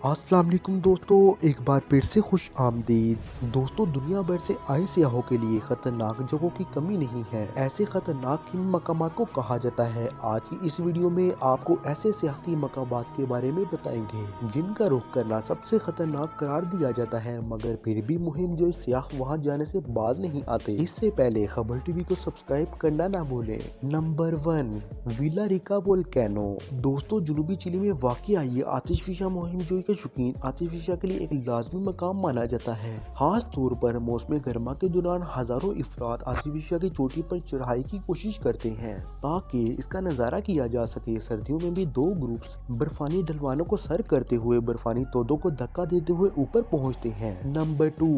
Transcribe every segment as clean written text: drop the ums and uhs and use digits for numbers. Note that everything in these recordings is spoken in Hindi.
अस्सलाम वालेकुम दोस्तों, एक बार फिर से खुश आमदीद। दोस्तों, दुनिया भर से आए सियाहों के लिए खतरनाक जगहों की कमी नहीं है। ऐसे खतरनाक किन मकामात को कहा जाता है? आज की इस वीडियो में आपको ऐसे सियाहती मकामात के बारे में बताएंगे जिनका रुख करना सबसे खतरनाक करार दिया जाता है, मगर फिर भी मुहिम जो सियाह वहां जाने से बाज नहीं आते। इससे पहले खबर टीवी को सब्सक्राइब करना ना भूलें। Number 1, villa Rica volcano. दोस्तों, जनूबी चिली में वाक़या ये आतिशफिशा मुहिम जो के शौकीन आतिशफिशा के लिए एक लाजमी मकाम माना जाता है। खास तौर पर मौसम गर्मा के दौरान हजारों अफराद आतिशफिशा की चोटी पर चढ़ाई की कोशिश करते हैं ताकि इसका नजारा किया जा सके। सर्दियों में भी दो ग्रुप्स बर्फानी ढलवानों को सर करते हुए बर्फानी तोदों को धक्का देते हुए ऊपर पहुंचते हैं। नंबर 2,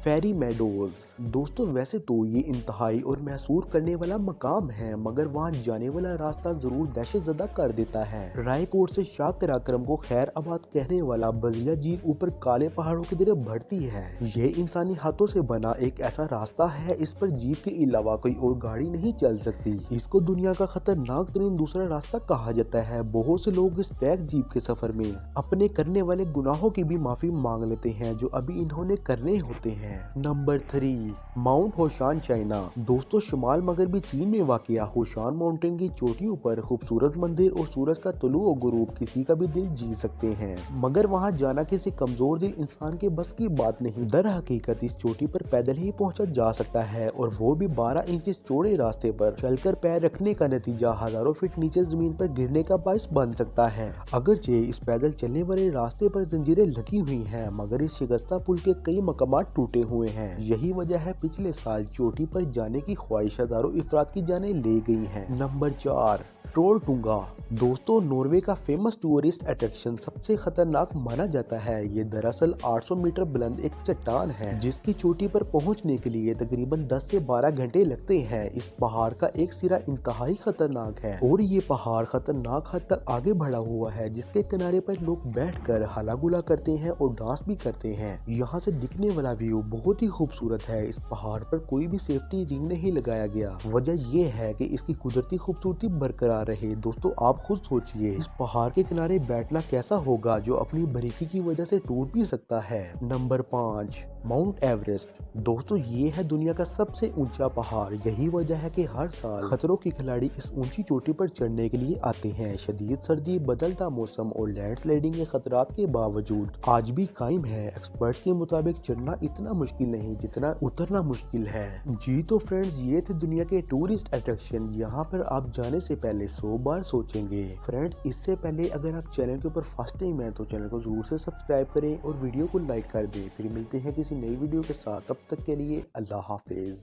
फेरी मेडोज। दोस्तों, वैसे तो ये इंतहाई और महसूर करने वाला मकाम है, मगर वहाँ जाने वाला रास्ता जरूर दहशतजदा कर देता है। रायकोट से शाह पराक्रम को खैर आबाद कहने वाला बजिया झील ऊपर काले पहाड़ों की तरफ बढ़ती है। ये इंसानी हाथों से बना एक ऐसा रास्ता है, इस पर जीप के अलावा कोई और गाड़ी नहीं चल सकती। इसको दुनिया का खतरनाक तरीन दूसरा रास्ता कहा जाता है। बहुत से लोग इस पैक जीप के सफर में अपने करने वाले गुनाहों की भी माफी मांग लेते हैं जो अभी इन्होंने करने होते हैं। Number 3, mount Huashan, China. दोस्तों, शुमाल मगरबी चीन में वाक़िया होशान माउंटेन की चोटियों पर खूबसूरत मंदिर और सूरज का तुलू और गुरूब किसी का भी दिल जीत सकते हैं, मगर वहां जाना किसी कमजोर दिल इंसान के बस की बात नहीं। दर हकीकत इस चोटी पर पैदल ही पहुंचा जा सकता है, और वो भी 12 इंच चौड़े रास्ते पर चलकर पैर रखने का नतीजा हजारों फीट नीचे जमीन पर गिरने का बायस बन सकता है। अगरचे इस पैदल चलने वाले रास्ते पर जंजीरें लगी हुई हैं, मगर इस शिकस्ता पुल के कई मकामात टूटे हुए हैं। यही वजह है पिछले साल चोटी पर जाने की ख्वाहिश हजारों अफराद की जानें ले गई हैं। नंबर 4, ट्रोलटुंगा। दोस्तों, नॉर्वे का फेमस टूरिस्ट अट्रैक्शन सबसे खतरनाक माना जाता है। ये दरअसल 800 मीटर बुलंद एक चट्टान है जिसकी चोटी पर पहुंचने के लिए तकरीबन 10 से 12 घंटे लगते हैं। इस पहाड़ का एक सिरा इंतहाई खतरनाक है और ये पहाड़ खतरनाक हद तक आगे बढ़ा हुआ है, जिसके किनारे पर लोग बैठकर हला गुला करते हैं और डांस भी करते हैं। यहाँ से दिखने वाला व्यू बहुत ही खूबसूरत है। इस पहाड़ पर कोई भी सेफ्टी रिंग नहीं लगाया गया। वजह ये है कि इसकी कुदरती खूबसूरती बरकरार रहे। दोस्तों, आप खुद सोचिए इस पहाड़ के किनारे बैठना कैसा होगा, जो अपनी बारीकी की वजह से टूट भी सकता है। Number 5, mount Everest. दोस्तों, ये है दुनिया का सबसे ऊंचा पहाड़। यही वजह है कि हर साल खतरों के खिलाड़ी इस ऊंची चोटी पर चढ़ने के लिए आते हैं। शदीद सर्दी, बदलता मौसम और लैंडस्लाइडिंग के खतरात के बावजूद आज भी कायम है। एक्सपर्ट्स के मुताबिक चढ़ना इतना मुश्किल नहीं जितना उतरना मुश्किल है। जी तो फ्रेंड्स, ये थे दुनिया के टूरिस्ट अट्रैक्शन। यहाँ पर आप जाने से पहले 100 बार सोचेंगे। फ्रेंड्स, इससे पहले अगर आप चैनल के ऊपर फर्स्ट टाइम है तो चैनल को जरूर से सब्सक्राइब करें और वीडियो को लाइक कर दें। फिर मिलते हैं किसी नई वीडियो के साथ, तब तक के लिए अल्लाह हाफिज।